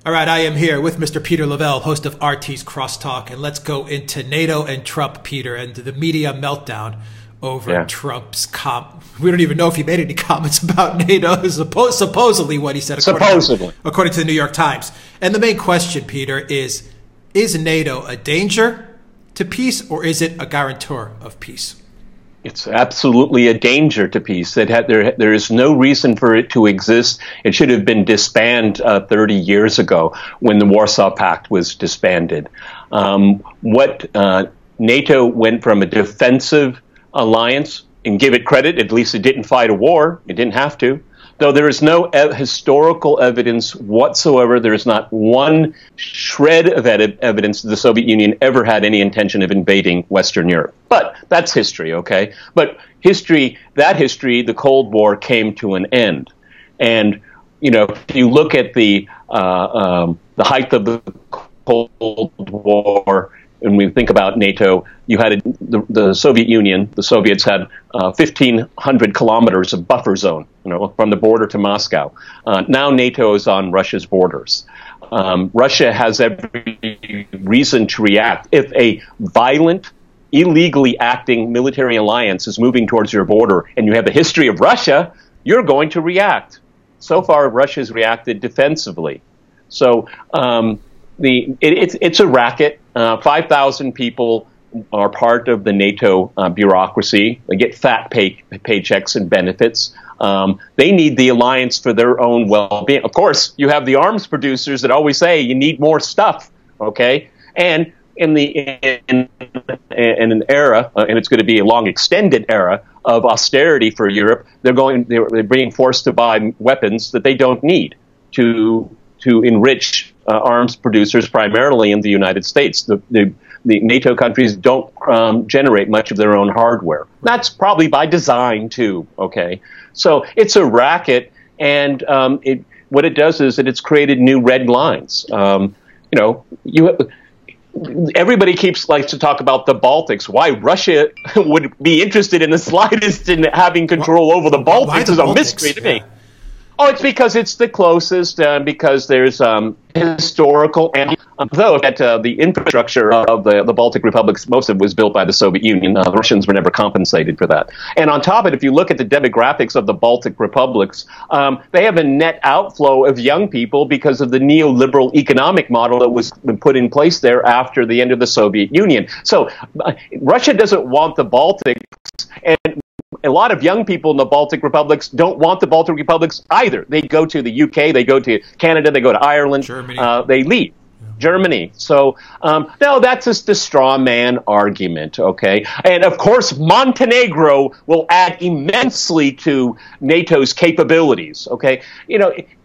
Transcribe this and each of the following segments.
All right, I am here with Mr. Peter Lavelle, host of RT's CrossTalk, and let's go into NATO and Trump, Peter, and the media meltdown over Trump's we don't even know if he made any comments about NATO, supposedly what he said, according to the New York Times. And the main question, Peter, is NATO a danger to peace, or is it a guarantor of peace? It's absolutely a danger to peace. There is no reason for it to exist. It should have been disbanded 30 years ago when the Warsaw Pact was disbanded. NATO went from a defensive alliance, and give it credit, at least it didn't fight a war. It didn't have to. Though there is no historical evidence whatsoever, there is not one shred of evidence that the Soviet Union ever had any intention of invading Western Europe. But that's history, okay? But that history, the Cold War came to an end. And, if you look at the height of the Cold War, and we think about NATO, you had the Soviet Union, the Soviets had 1,500 kilometers of buffer zone, from the border to Moscow. Now NATO is on Russia's borders. Russia has every reason to react. If a violent, illegally acting military alliance is moving towards your border and you have the history of Russia, you're going to react. So far, Russia's reacted defensively. So it's a racket. 5,000 people are part of the NATO bureaucracy. They get fat paychecks and benefits. They need the alliance for their own well-being. Of course, you have the arms producers that always say you need more stuff, okay? And in an era, and it's going to be a long extended era of austerity for Europe, they're being forced to buy weapons that they don't need to enrich arms producers, primarily in the United States. The NATO countries don't generate much of their own hardware. That's probably by design too. Okay, so it's a racket, and what it does is that it's created new red lines. Everybody likes to talk about the Baltics. Why Russia would be interested in the slightest in having control over the Baltics is a mystery to me. Oh, it's because it's the closest, because there's historical, and though that the infrastructure of the Baltic republics, most of it was built by the Soviet Union. The Russians were never compensated for that. And on top of it, if you look at the demographics of the Baltic republics, they have a net outflow of young people because of the neoliberal economic model that was put in place there after the end of the Soviet Union. So Russia doesn't want the Baltics, and a lot of young people in the Baltic republics don't want the Baltic republics either. They go to the UK, they go to Canada, they go to Ireland, Germany. They leave. Germany. So, no, that's just a straw man argument, okay? And, of course, Montenegro will add immensely to NATO's capabilities, okay?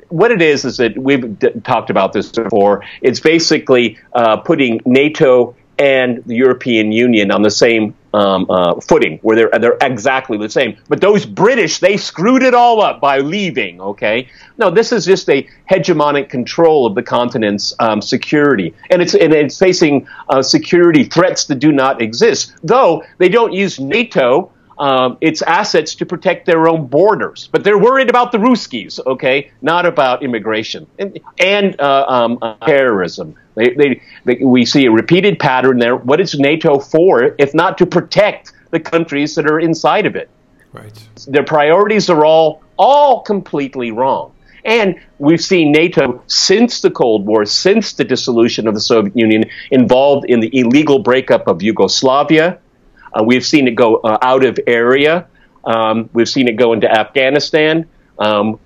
What it is that we've talked about this before. It's basically putting NATO and the European Union on the same footing, where they're exactly the same. But those British, they screwed it all up by leaving, okay? No, this is just a hegemonic control of the continent's security. And it's facing security threats that do not exist, though they don't use NATO, its assets, to protect their own borders. But they're worried about the Ruskies, okay, not about immigration and terrorism. We see a repeated pattern there. What is NATO for, if not to protect the countries that are inside of it? Right. Their priorities are all completely wrong. And we've seen NATO since the Cold War, since the dissolution of the Soviet Union, involved in the illegal breakup of Yugoslavia. We've seen it go out of area. We've seen it go into Afghanistan.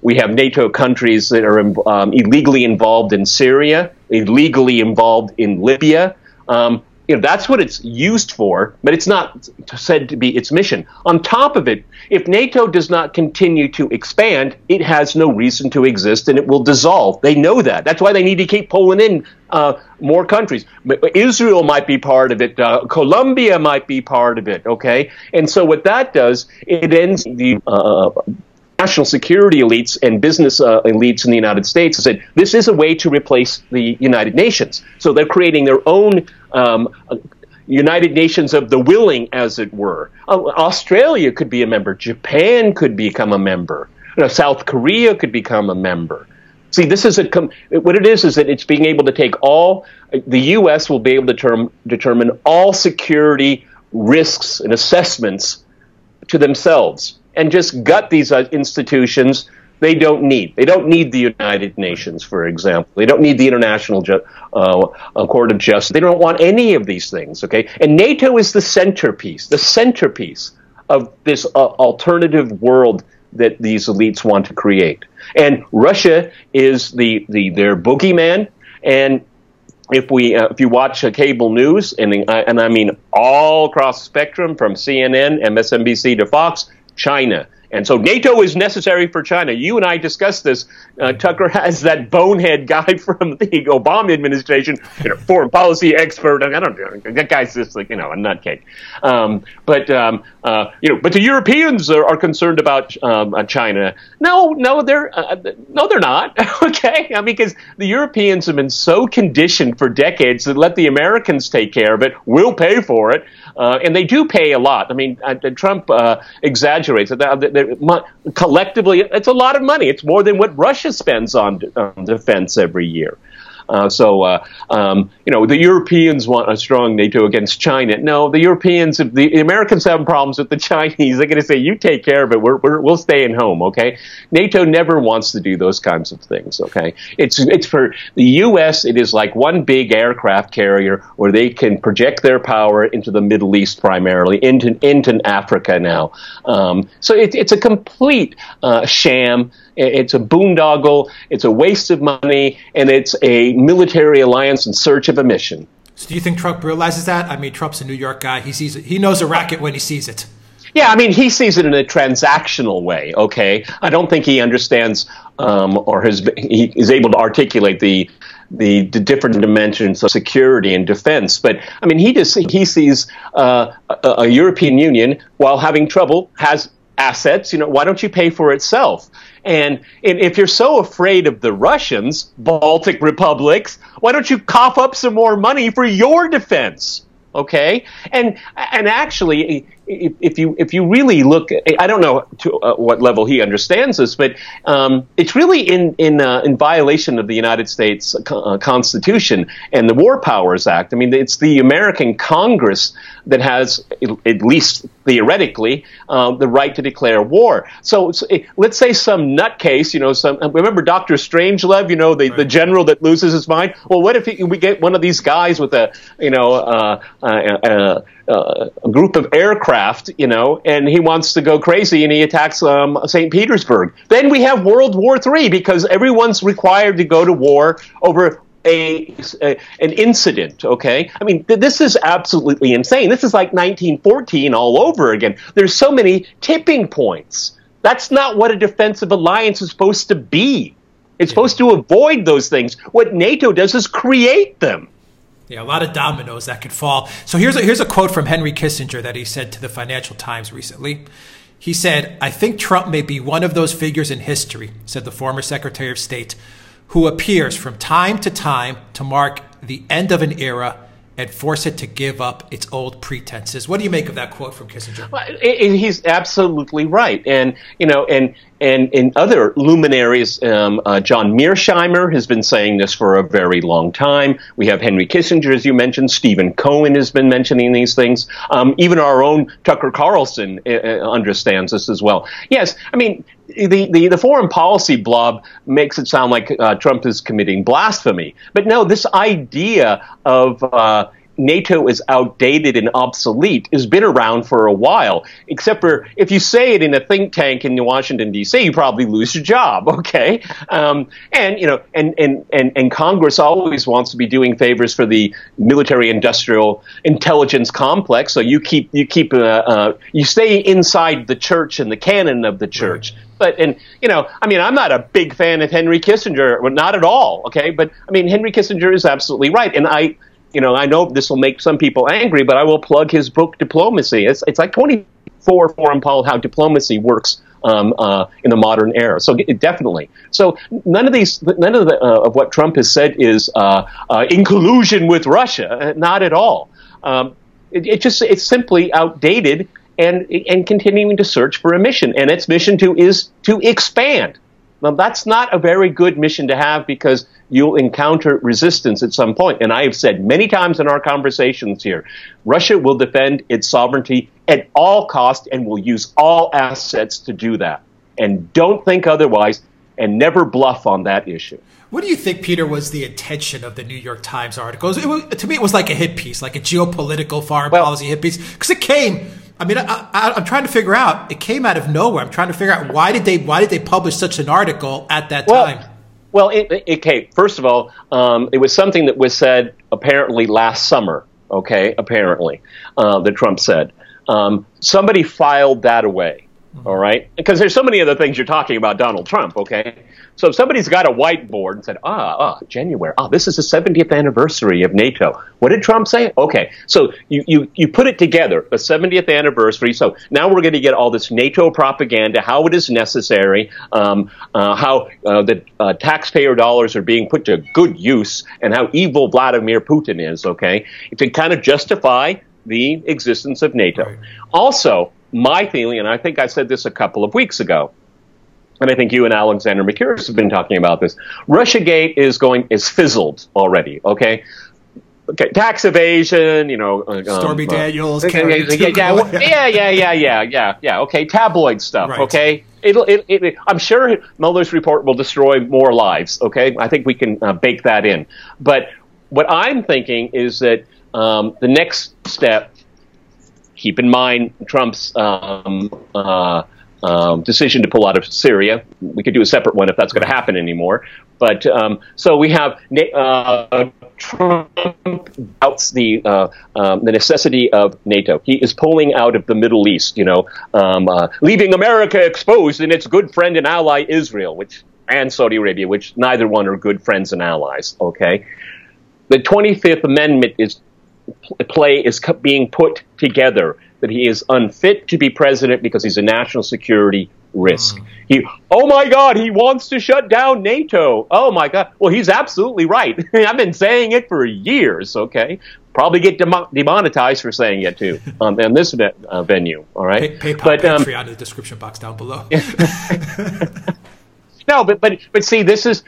We have NATO countries that are illegally involved in Syria, illegally involved in Libya. That's what it's used for, but it's not said to be its mission. On top of it, if NATO does not continue to expand, it has no reason to exist, and it will dissolve. They know that. That's why they need to keep pulling in more countries. Israel might be part of it. Colombia might be part of it, okay? And so what that does, it ends the national security elites and business elites in the United States and said, this is a way to replace the United Nations. So they're creating their own United Nations of the willing, as it were. Australia could be a member. Japan could become a member. South Korea could become a member. See, this is what it is that it's being able to take the U.S. will be able to determine all security risks and assessments to themselves and just gut these institutions they don't need. They don't need the United Nations, for example. They don't need the International Court of Justice. They don't want any of these things, okay? And NATO is the centerpiece of this alternative world that these elites want to create. And Russia is their boogeyman. And if you watch cable news, and I mean all across the spectrum from CNN, MSNBC to Fox, China. And so NATO is necessary for China. You and I discussed this. Tucker has that bonehead guy from the Obama administration, foreign policy expert. I don't know. That guy's just like, a nutcase. But the Europeans are concerned about China. No, they're not. Okay, because the Europeans have been so conditioned for decades to let the Americans take care of it. We'll pay for it. And they do pay a lot. I mean, Trump exaggerates it. Collectively, it's a lot of money. It's more than what Russia spends on defense every year. The Europeans want a strong NATO against China. No, the Europeans, if the Americans have problems with the Chinese, they're going to say, you take care of it. We'll stay at home, okay? NATO never wants to do those kinds of things, okay? It's for the U.S., it is like one big aircraft carrier where they can project their power into the Middle East primarily, into Africa now. So it's a complete sham. It's a boondoggle, it's a waste of money, and it's a military alliance in search of a mission. So do you think Trump realizes that? I mean, Trump's a New York guy. He sees it. He knows a racket when he sees it. Yeah, I mean, he sees it in a transactional way, okay? I don't think he understands he is able to articulate the different dimensions of security and defense. But, I mean, he sees a European Union, while having trouble, has assets. Why don't you pay for itself? And if you're so afraid of the Russians, Baltic republics, why don't you cough up some more money for your defense? Okay, and actually, if you really look, I don't know to what level he understands this, but it's really in violation of the United States Constitution and the War Powers Act. I mean, it's the American Congress that has, at least theoretically, the right to declare war. So let's say some nutcase, remember Dr. Strangelove, the general that loses his mind. Well, what if we get one of these guys with a group of aircraft, and he wants to go crazy and he attacks St. Petersburg? Then we have World War III because everyone's required to go to war over an incident, okay? I mean, this is absolutely insane. This is like 1914 all over again. There's so many tipping points. That's not what a defensive alliance is supposed to be. It's supposed to avoid those things. What NATO does is create them. Yeah, a lot of dominoes that could fall. So here's a quote from Henry Kissinger that he said to the Financial Times recently. He said, "I think Trump may be one of those figures in history," said the former Secretary of State, "who appears from time to mark the end of an era and force it to give up its old pretenses." What do you make of that quote from Kissinger? Well, he's absolutely right. And in other luminaries, John Mearsheimer has been saying this for a very long time. We have Henry Kissinger, as you mentioned. Stephen Cohen has been mentioning these things. Even our own Tucker Carlson understands this as well. Yes, I mean, the foreign policy blob makes it sound like Trump is committing blasphemy. But no, this idea of NATO is outdated and obsolete has been around for a while, except for if you say it in a think tank in Washington, D.C., you probably lose your job, okay? And Congress always wants to be doing favors for the military-industrial intelligence complex, so you stay inside the church and the canon of the church. But, I'm not a big fan of Henry Kissinger, not at all, okay? But, Henry Kissinger is absolutely right, and I know this will make some people angry, but I will plug his book, Diplomacy. It's like 24 foreign policy, how diplomacy works in the modern era. So definitely. So none of what Trump has said is in collusion with Russia. Not at all. It's simply outdated and continuing to search for a mission, and its mission is to expand. Now, that's not a very good mission to have because you'll encounter resistance at some point. And I have said many times in our conversations here, Russia will defend its sovereignty at all costs and will use all assets to do that. And don't think otherwise and never bluff on that issue. What do you think, Peter, was the intention of the New York Times articles? To me, it was like a hit piece, like a geopolitical foreign policy hit piece. Because it came, I mean, I'm trying to figure out, it came out of nowhere. I'm trying to figure out why did they publish such an article at that time? Well, it came, first of all, it was something that was said apparently last summer, okay, apparently, that Trump said. Somebody filed that away. All right, because there's so many other things you're talking about Donald Trump. Okay, so if somebody's got a whiteboard and said, January, this is the 70th anniversary of NATO. What did Trump say? Okay, so you put it together, the 70th anniversary. So now we're going to get all this NATO propaganda, how it is necessary, how the taxpayer dollars are being put to good use, and how evil Vladimir Putin is. Okay, to kind of justify the existence of NATO. Right. Also, my feeling, and I think I said this a couple of weeks ago, and I think you and Alexander McCurris have been talking about this, Russiagate is fizzled already, okay? Tax evasion, Stormy Daniels. Okay, tabloid stuff, right. Okay? I'm sure Mueller's report will destroy more lives, okay? I think we can bake that in. But what I'm thinking is that the next step, keep in mind Trump's decision to pull out of Syria. We could do a separate one if that's going to happen anymore. But so we have Trump doubts the necessity of NATO. He is pulling out of the Middle East, leaving America exposed and its good friend and ally Israel, and Saudi Arabia, which neither one are good friends and allies. Okay, the 25th Amendment is being put together that he is unfit to be president because he's a national security risk. Oh my God, he wants to shut down NATO. Oh my God. Well, he's absolutely right. I've been saying it for years, okay? Probably get demonetized for saying it too on this venue, all right? Patreon in the description box down below. No, but see, this is,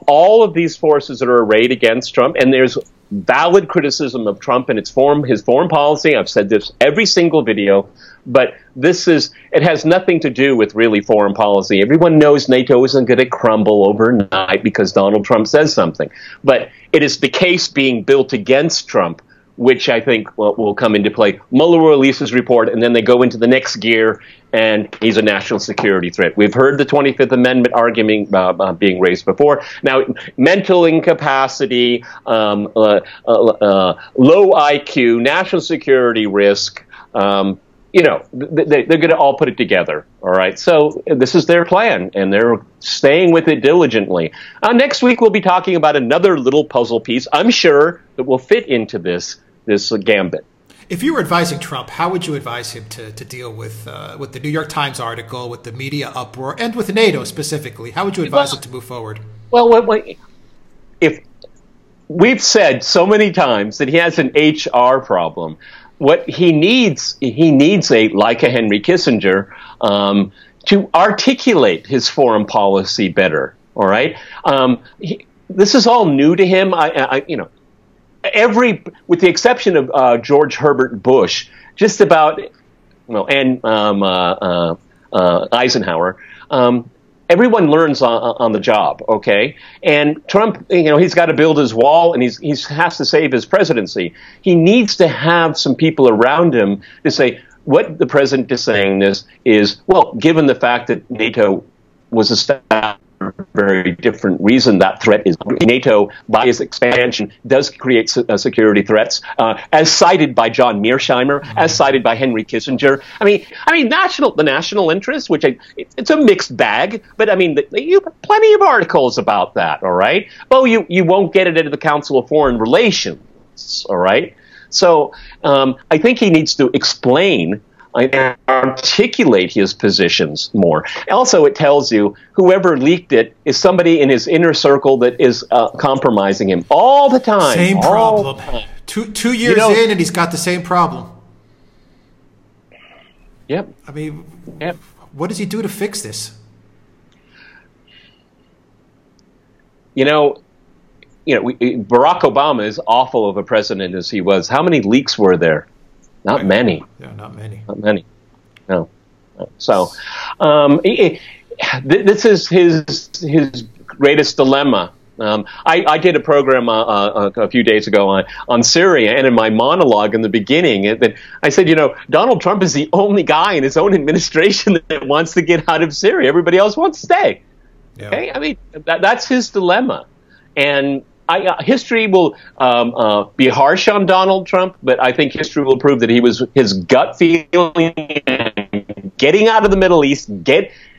all of these forces that are arrayed against Trump, and there's valid criticism of Trump and his foreign policy. I've said this every single video, but it has nothing to do with really foreign policy. Everyone knows NATO isn't going to crumble overnight because Donald Trump says something. But it is the case being built against Trump, which I think will come into play. Mueller will release his report, and then they go into the next gear, and he's a national security threat. We've heard the 25th Amendment argument being raised before. Now, mental incapacity, low IQ, national security risk, they're going to all put it together, all right? So this is their plan, and they're staying with it diligently. Next week, we'll be talking about another little puzzle piece, I'm sure, that will fit into this gambit. If you were advising Trump, how would you advise him to deal with the New York Times article, with the media uproar, and with NATO specifically? How would you advise him to move forward? Well, if we've said so many times that he has an HR problem, what he needs like a Henry Kissinger to articulate his foreign policy better. All right, this is all new to him. With the exception of George Herbert Bush, just about, and Eisenhower, everyone learns on the job, okay? And Trump, he's got to build his wall, and he has to save his presidency. He needs to have some people around him to say, what the president is saying is, well, given the fact that NATO was established for a very different reason, that threat is NATO, by its expansion, does create security threats, as cited by John Mearsheimer, as cited by Henry Kissinger. I mean, the national interest, which it's a mixed bag, but you have plenty of articles about that. All right, well, you won't get it into the Council of Foreign Relations. All right, so I think he needs to explain and articulate his positions more. Also, it tells you whoever leaked it is somebody in his inner circle that is compromising him all the time. Same problem. Two years in, and he's got the same problem. Yep. What does he do to fix this? Barack Obama, as awful of a president as he was, how many leaks were there? Not many. Yeah, not many. Not many. No. So, this is his greatest dilemma. I did a program a few days ago on Syria, and in my monologue in the beginning, I said, Donald Trump is the only guy in his own administration that wants to get out of Syria. Everybody else wants to stay. Yeah. Okay, I mean that's his dilemma, and history will be harsh on Donald Trump, but I think history will prove that his gut feeling, getting out of the Middle East,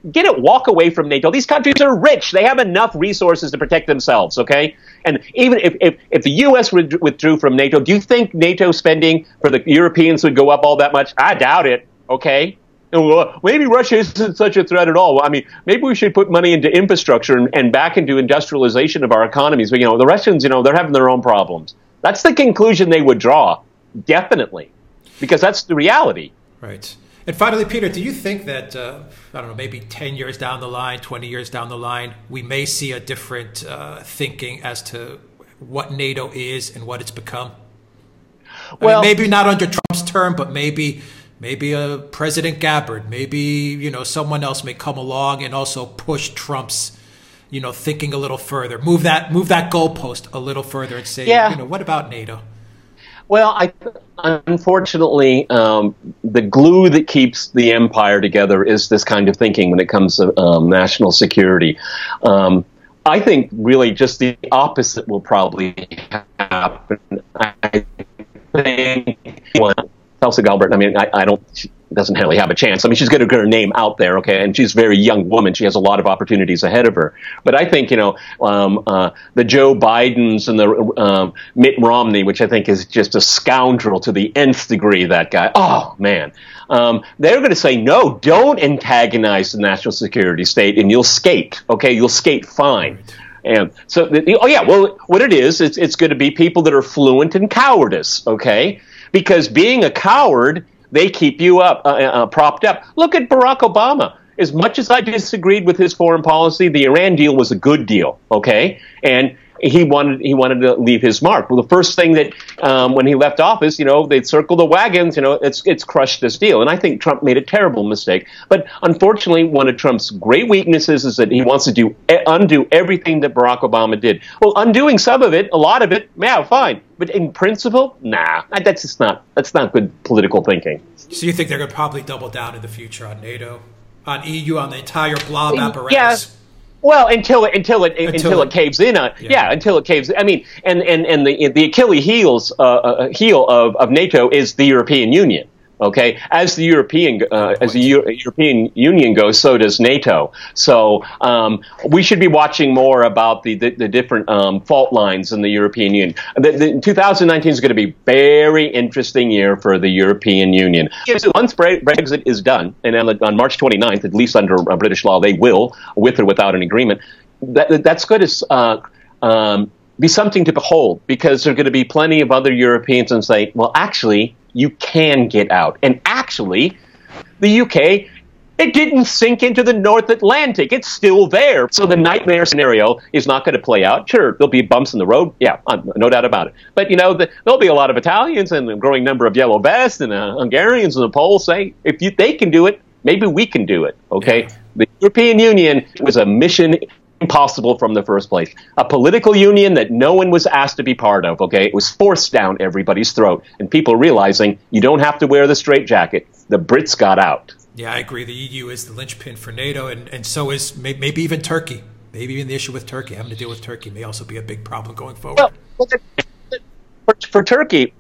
walk away from NATO. These countries are rich; they have enough resources to protect themselves. Okay, and even if the U.S. withdrew from NATO, do you think NATO spending for the Europeans would go up all that much? I doubt it. Okay. Well, maybe Russia isn't such a threat at all. I mean, maybe we should put money into infrastructure and back into industrialization of our economies. But, the Russians, they're having their own problems. That's the conclusion they would draw, definitely, because that's the reality. Right. And finally, Peter, do you think that, maybe 10 years down the line, 20 years down the line, we may see a different thinking as to what NATO is and what it's become? Well, maybe not under Trump's term, but maybe a President Gabbard, maybe, someone else may come along and also push Trump's, thinking a little further, move that goalpost a little further and say, what about NATO? Well, unfortunately, the glue that keeps the empire together is this kind of thinking when it comes to national security. I think really just the opposite will probably happen. I think Tulsi Gabbard, doesn't really have a chance. I mean, she's going to get her name out there, okay, and she's a very young woman. She has a lot of opportunities ahead of her. But I think, the Joe Bidens and the Mitt Romney, which I think is just a scoundrel to the nth degree, that guy. Oh, man. They're going to say, no, don't antagonize the national security state, and you'll skate, okay? You'll skate fine. And so, what it is, it's going to be people that are fluent in cowardice, okay? Because being a coward, they keep you up, propped up. Look at Barack Obama. As much as I disagreed with his foreign policy, the Iran deal was a good deal, okay? And he wanted to leave his mark. Well, the first thing that when he left office, they'd circle the wagons. It's crushed this deal. And I think Trump made a terrible mistake. But unfortunately, one of Trump's great weaknesses is that he wants to undo everything that Barack Obama did. Well, undoing some of it, a lot of it, yeah, fine. But in principle, nah, that's not good political thinking. So you think they're going to probably double down in the future on NATO, on EU, on the entire blob apparatus? Yes. Well, until it caves in. Until it caves. I mean, and the Achilles heel of NATO is the European Union. Okay, as the European Union goes, so does NATO. So we should be watching more about the different fault lines in the European Union. 2019 is going to be a very interesting year for the European Union. Once Brexit is done, and on March 29th, at least under British law, they will, with or without an agreement. That's going to be something to behold, because there are going to be plenty of other Europeans and say, well, actually, you can get out. And actually, the UK, it didn't sink into the North Atlantic. It's still there. So the nightmare scenario is not going to play out. Sure, there'll be bumps in the road. Yeah, no doubt about it. But, there'll be a lot of Italians and a growing number of yellow vests and Hungarians and the Poles say, if they can do it, maybe we can do it. Okay? Yeah. The European Union was a mission impossible from the first place. A political union that no one was asked to be part of, okay? It was forced down everybody's throat, and people realizing you don't have to wear the straitjacket. The Brits got out. Yeah, I agree. The EU is the linchpin for NATO, and so is maybe even Turkey. Maybe even the issue with Turkey, having to deal with Turkey, may also be a big problem going forward. Well, for Turkey,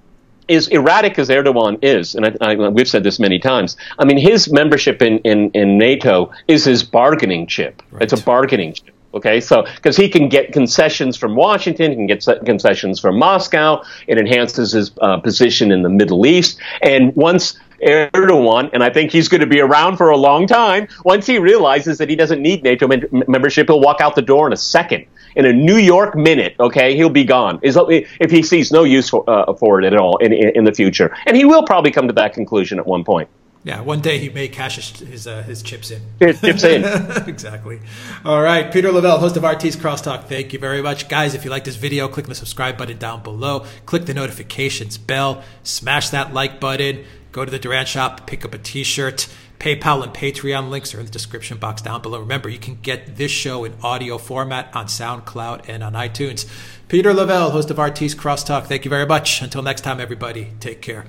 as erratic as Erdogan is, and we've said this many times, I mean, his membership in NATO is his bargaining chip. Right. It's a bargaining chip. Okay, so because he can get concessions from Washington, he can get concessions from Moscow, it enhances his position in the Middle East. And once Erdogan, and I think he's going to be around for a long time, once he realizes that he doesn't need NATO membership, he'll walk out the door in a second. In a New York minute, okay, he'll be gone. If he sees no use for it at all in the future. And he will probably come to that conclusion at one point. Yeah, one day he may cash his chips in. Chips in. Exactly. All right, Peter Lavelle, host of RT's Crosstalk. Thank you very much. Guys, if you like this video, click the subscribe button down below. Click the notifications bell. Smash that like button. Go to the Duran shop, pick up a t-shirt. PayPal and Patreon links are in the description box down below. Remember, you can get this show in audio format on Soundcloud and on iTunes. Peter Lavelle, host of RT's Crosstalk. Thank you very much. Until next time, everybody, take care.